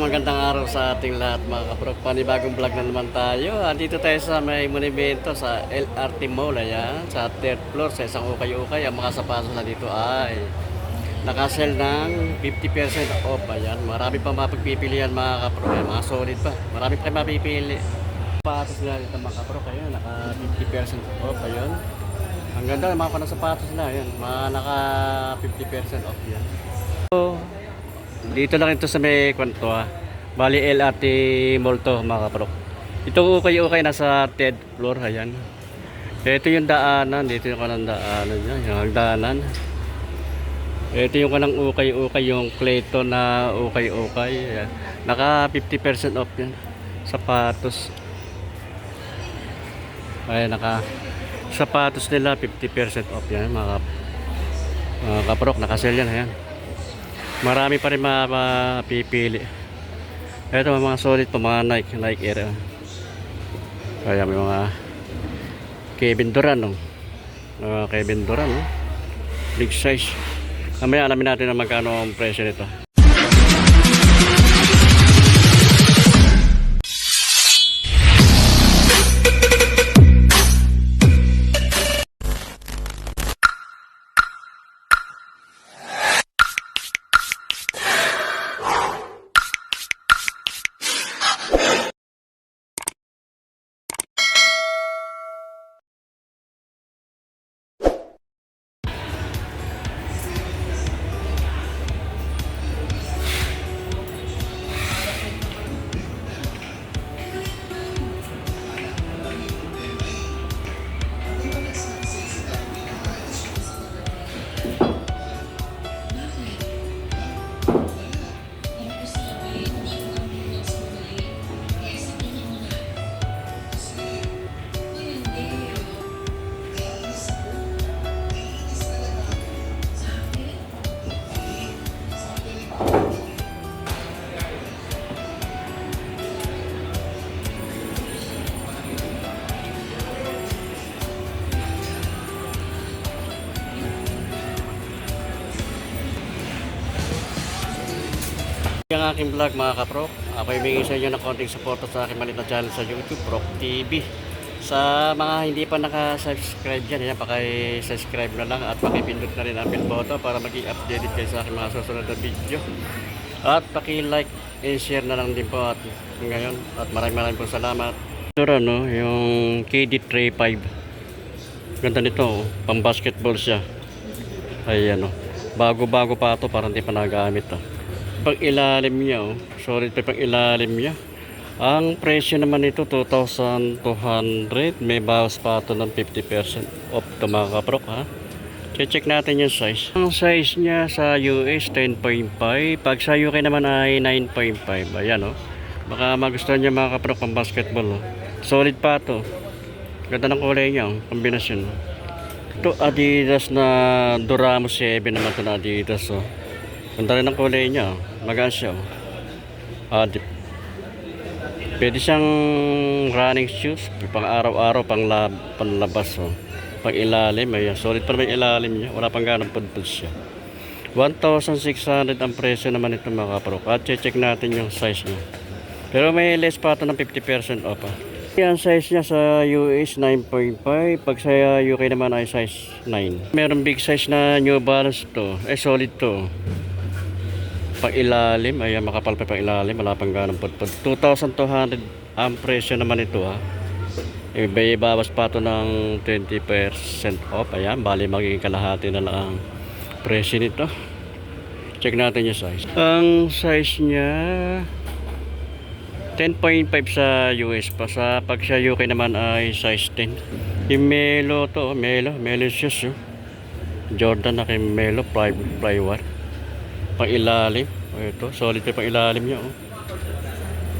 magandang araw sa ating lahat mga kaprok. Panibagong vlog na naman tayo. Andito tayo sa may monumento sa LRT Mall. Ayan, sa third floor sa isang ukay-ukay. Ang mga sapatos na dito ay nakasell ng 50% off. Ayan, marami pa mapagpipilian mga kaprok. Ayan, mga solid pa. Marami pa kayo mapipili. Sapatos nila dito mga kaprok. Ayan, naka 50% off. Ayan. Ang ganda ng mga sapatos na. Ayan, mga naka 50% off yan. So, dito lang ito sa may kwento Bali LRT Mall to mga kaprok. Ito ukay-ukay nasa third floor. Ayan. Ito yung daanan. Dito yung kanang daanan niya. Yung hagdanan. Ito yung kanang ukay-ukay. Yung Clayton na ukay-ukay. Ayan. Naka 50% off yan. Sapatos. Ayan, naka sapatos nila 50% off yan mga kaprok. Nakasell yan. Ayan. Marami pa rin mapipili. Ito mga solid po, mga Nike Air. Kaya may mga Kevin Durant, no? Kevin Durant, no? Big size. Mamaya alamin natin na magkano ang presyo nito. Yung aking vlog mga kaprok, ako ibigay sa inyo ng konting suporta sa aking maliit na channel sa YouTube, Prok TV. Sa mga hindi pa naka-subscribe dyan, paki-subscribe na lang at pakipindot na rin ang bell button para maging updated kayo sa aking mga susunod na video. At paki-like and share na lang din po at ngayon. At maraming po salamat. Ito no, yung KD35. Ganda nito, pang basketball siya. Ayan o, bago-bago pa ito, parang hindi pa nagamit pang ilalim niya solid pa pang ilalim niya. Ang presyo naman nito 2,200, may bawas pa ito ng 50% off to mga kaprok check natin yung size. Ang size niya sa US 10.5, pag sa UK naman ay 9.5. ayan baka magustuhan niya mga kaprok pang basketball solid pa ito, ganda ng kulay niya kombinasyon. Ito Adidas na Duramo 7 naman ito na Adidas ganda rin ang kulay niya magaan siya pwede siyang running shoes pang araw-araw, panlabas pang ilalim, ayan solid pa naman ilalim niya, wala pang ganang pudpud siya. 1,600 ang presyo naman ito mga kaprok at check natin yung size niya, pero may less pa ito ng 50% off Ang size niya sa US 9.5, pag sa UK naman ay size 9. Meron big size na New Balance to, solid to pang ilalim, ayan makapal pa pang ilalim, wala pang ganang pudpud. 2,200 ang presyo naman ito may bawas pa ito ng 20% off, ayan bali magiging kalahati na lang ang presyo nito. Check natin yung size. Ang size niya 10.5 sa US pa, sa pag sa UK naman ay size 10. Yung Melo to, Melo shoes Jordan na kay Melo plywood pang ilalim, ito solid pa pang ilalim niya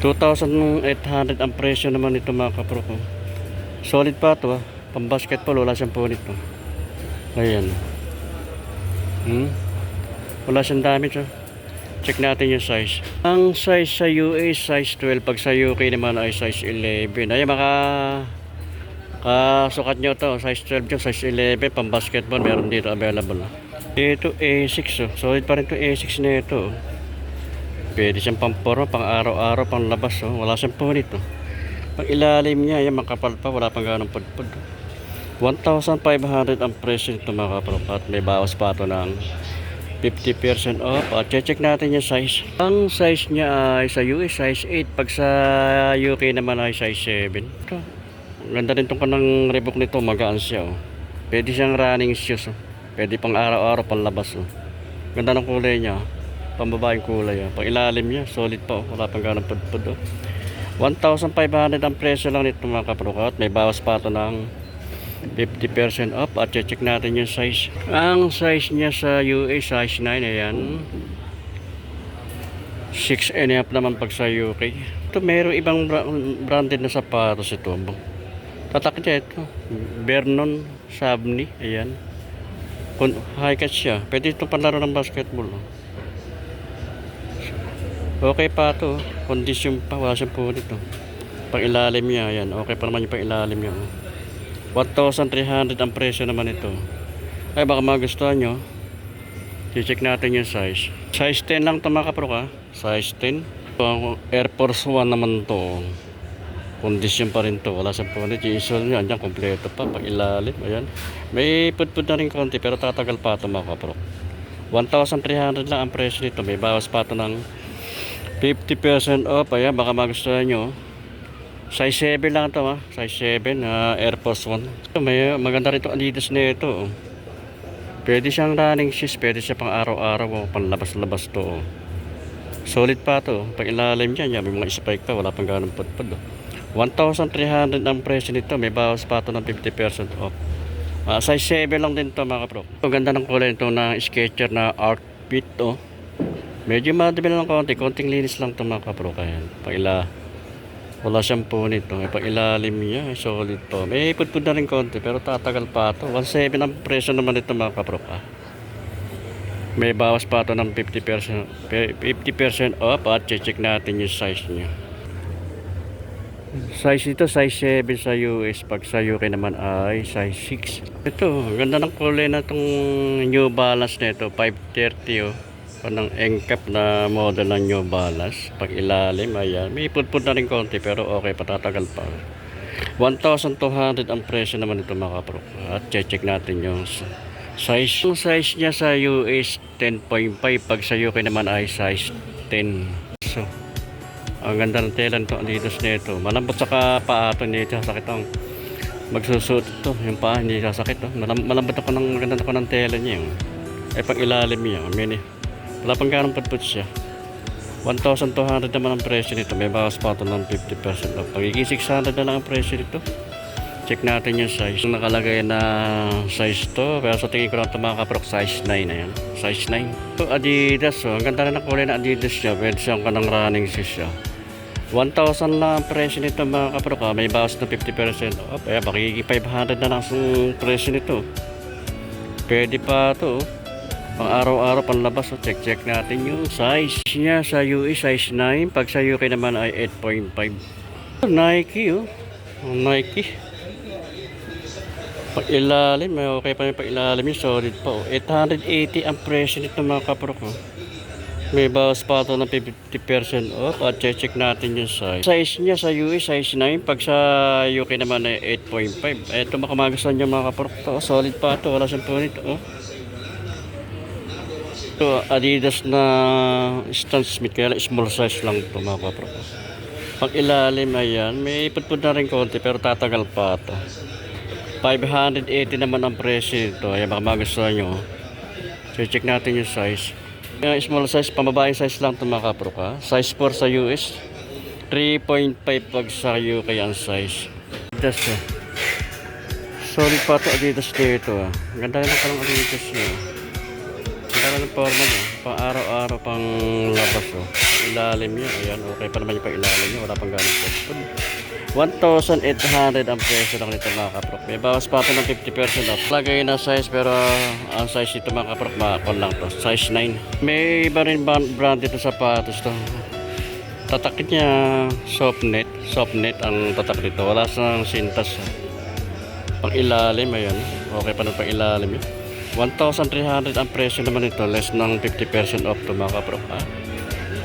2,800 ang presyo naman ito mga kaprok solid pa ito pang basketball, wala siyang punit ayan wala siyang damage check natin yung size. Ang size sa US size 12, pag sa UK naman ay size 11. Ayan kasukat nyo to, size 12 yung size 11 pang basketball, meron dito available Ito A6 solid pa rin ito A6 na ito Pwede siyang pamporma, pang araw-araw, pang labas. Oh. Wala siyang punit. Oh. Pang ilalim niya, yan, makapal pa, wala pang ganong pudpud. 1,500 ang presyo nito mga kaprok. At may bawas pa ito ng 50% off. At check natin yung size. Ang size niya ay sa US size 8. Pag sa UK naman ay size 7. Ito. Ganda rin itong kanang Reebok nito. Magaan siya. Oh. Pwede siyang running shoes. Oh. Pwede pang araw-araw, pang labas. Oh. Ganda ng kulay niya. Pambabaeng kulay. Oh. Pang ilalim niya. Solid pa. Oh. Wala pang ganang pudpud. Oh. 1,500 ang presyo lang nito mga kaprok. At may bawas pa ito ng 50% off. At check natin yung size. Ang size niya sa US size 9. Ayan, 6.5 naman pag sa UK. Ito mayroong ibang branded na sapatos ito. Tatak niya ito, Vernon Sabni. Ayan, high cut siya. Pwede ito panlaro ng basketball. Okay pa ito. Kondisyon pa, wala siyang punit. Pang ilalim niya. Ayan, okay pa naman yung pang ilalim niya. 1,300 ang presyo naman ito. Ay baka magustuhan nyo. I-check natin yung size. Size 10 lang ito mga kaprok ha. Size 10. Ito, Air Force 1 naman to. Kondisyon pa rin to. Wala sa punit. Yung isol nyo. Andiyan kompleto pa. Pag ilalim. Ayan. May pudpud na rin konti. Pero tatagal pa ito mga kaprok. 1,300 lang ang presyo nito. May bawas pa ito ng 50% off. Ayan. Baka magustuhan nyo. Size 7 lang ito ha. Size 7 Air Force 1. May maganda rin ito Adidas na ito. Oh. Pwede siyang running shoes. Pwede siya pang araw-araw. Oh. Pang labas-labas to. Oh. Solid pa to. Pag ilalim niya. May mga spike pa. Wala pang ganong pudpud. Oh. 1,300 ang presyo nito. May bawas pa ito ng 50% off. Size 7 lang din to mga kapro. Ang ganda ng kulay nito na Skechers na Art Fit. Oh. Medyo madami lang konti. Konting linis lang to mga kapro. Kaya wala siyang punit. May pang-ilalim niya. Solid po. May pudpud na rin konti. Pero tatagal pa ito. 1,700 ang presyo naman ito mga kaprok. May bawas pa ito ng 50% off. At check natin yung size niya. Size ito size 7 sa US. Pag sa UK naman ay size 6. Ito. Ganda ng kulay na itong New Balance na ito. 530 oh. Panang engkap na model ng New Balance. Pag ilalim, ayan. May pudpud na rin konti pero okay, patatagal pa. 1,200 ang presyo naman ito mga kaprok. At check natin yung size. Yung size niya sa US 10.5. Pag sa UK naman ay size 10. So, ang ganda ng tela nito Adidas nito. Malambot sa paa ito. Hindi sasakit ang magsusuot ito. Yung paa hindi sasakit. Malambot ako ng ganda ng tela niya. Pag ilalim niya. Wala pang ganong pudpud siya. 1,200 naman ang presyo nito. May bawas pa ito ng 50% off. Pagiging 600 na lang ang presyo nito. Check natin yung size. Nakalagay na size to. Pero sa tingin ko lang ito mga kaprok, size 9. Ayan. Size 9. Ito Adidas. Oh. Ang ganda rin ang kulay na Adidas siya. Pwede siyang kanang running shoes siya. 1,000 lang ang presyo nito mga kaprok. May bawas na 50% off. Ayan. Pagiging 500 na lang ang presyo nito. Pwede pa ito. Pang araw-araw, panlabas. So check natin yung size niya sa US size 9. Pag sa UK naman ay 8.5. Nike oh. Nike. Pag ilalim, okay pa yung pag ilalim yung solid pa oh. 880 ang presyo nito mga kaprok oh. May bawas pa ito ng 50% off. At check natin yung size. Size niya sa US size 9. Pag sa UK naman ay 8.5. Ito makamagustuhan nyo mga kaprok to. Solid pa ito. Wala siyang punit oh. Ito Adidas na Stan Smith. Kaya small size lang ito mga kaprok. Pag ilalim ayan. May pudpud na rin konti pero tatagal pa ito. 580 naman ang presyo ito. Ayan baka magustuhan nyo. So check natin yung size. Small size, pambabaeng size lang ito mga kaprok ha. Size 4 sa US. 3.5 pag sa UK ang size. Adidas ha. Solid pa ito Adidas dito ha. Ganda rin ang Adidas nyo. Ganda rin ang forma nyo. Pang araw-araw pang labas oh. Ilalim nyo. Ayan okay pa naman yung pang ilalim nyo. Wala pang ganang pudpud. 1,800 ang presyo lang nito mga kaprok. May bawas pa ito ng 50% off. Lagay na size pero ang size nito mga kaprok makakon lang to. Size 9. May iba rin brand ito sapatos to. Tatak niya soft net. Soft net ang tatak dito. Wala sang sintas. Pang ilalim ayan. Okay pa na pang ilalim yun. 1,300 ang presyo naman ito. Less ng 50% off to mga kaprok.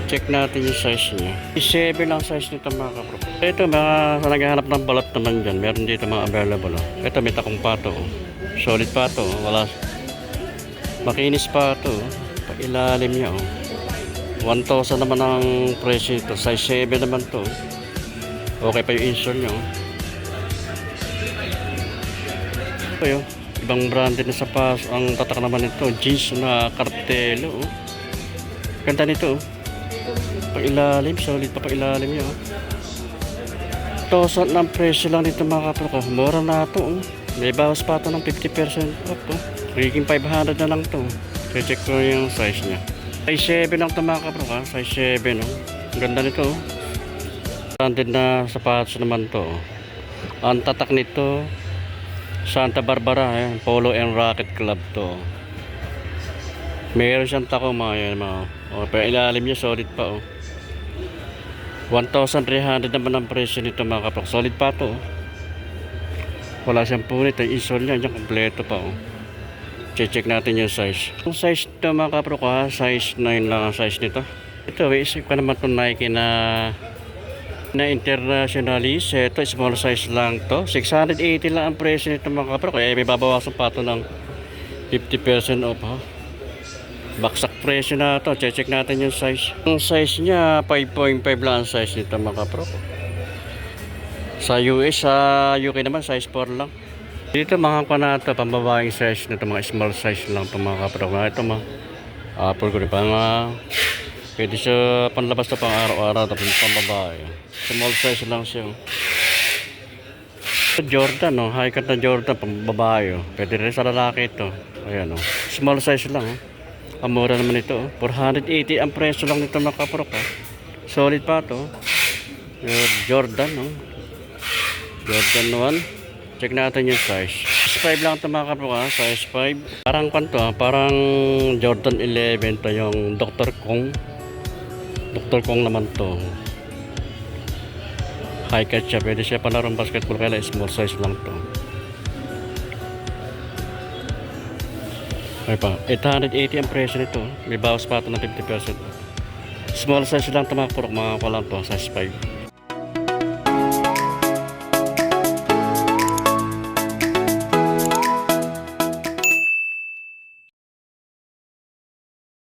Check natin yung size niya. 7 lang size nito mga kapro. Ito mga sa naghahanap ng balat naman dyan. Meron dito mga available. Oh. Ito may takong pato. Oh. Solid pato. Oh. Wala. Makinis pato. Oh. Pailalim niya. Oh. 1,000 naman ang presyo ito. Size 7 naman to. Okay pa yung insole niya. Oh. Ito yun. Ibang branded na sapatos. Ang tatak naman nito. Jeans na kartelo. Oh. Ganda nito. Oh. Pailalim, solid pa pailalim niya. 1,000 ng presyo lang dito mga kapro ko. Mura na ito. Oh. May bawas pa ito ng 50% off. Oh. Magiging 500 na lang ito. Check ko yung size niya. Size 7 lang ito mga kapro ka. Size 7. Oh. Ang ganda nito. Oh. Branded na sapatos naman to. Oh. Ang tatak nito Santa Barbara. Ayan. Polo and Racket Club to. Oh. Meron siyang tako mga yan. Oh, pailalim niya solid pa. Oh. 1,300 naman ang presyo nito mga kapro. Solid pa to. Oh. Wala siyang punit. Yung insole niya, yung kompleto pa. Oh. Check natin yung size. Yung size nito mga kapro ko ha, size 9 lang ang size nito. Ito, isip ka naman itong Nike na internationalis. Ito, small size lang to. 680 lang ang presyo nito mga kapro. Kaya may babawasan pa ito ng 50% off ha. Baksak presyo na to. Check natin yung size. Yung size niya 5.5 lang ang size nito mga kapro. Sa US, sa UK naman size 4 lang. Dito mga na ito, pambabaeng size nito, mga small size lang ito mga kapro. Ito mga apple ko rin pa mga pwede siya panlabas ito pang araw-araw tapos pambabae. Small size lang siya. Jordan, no? High cut na Jordan pambabae. Pwede rin sa lalaki ito. Ayan, no? Small size lang. Ang mura naman ito. 480 ang presyo lang nito mga kapro. Solid pa ito. Jordan, no? Jordan 1. Check natin yung size. Size 5 lang ito mga kapro. Size 5. Parang kanto, parang Jordan 11 to yung Dr. Kong. Dr. Kong naman to. High cut siya. Pwede siya palarong basketball kaya small size lang to. Ay pa, 880 ang presyo nito. May bawas pa ito ng 50%. Small size lang ito mga kapro. Mga ko lang to. Size 5.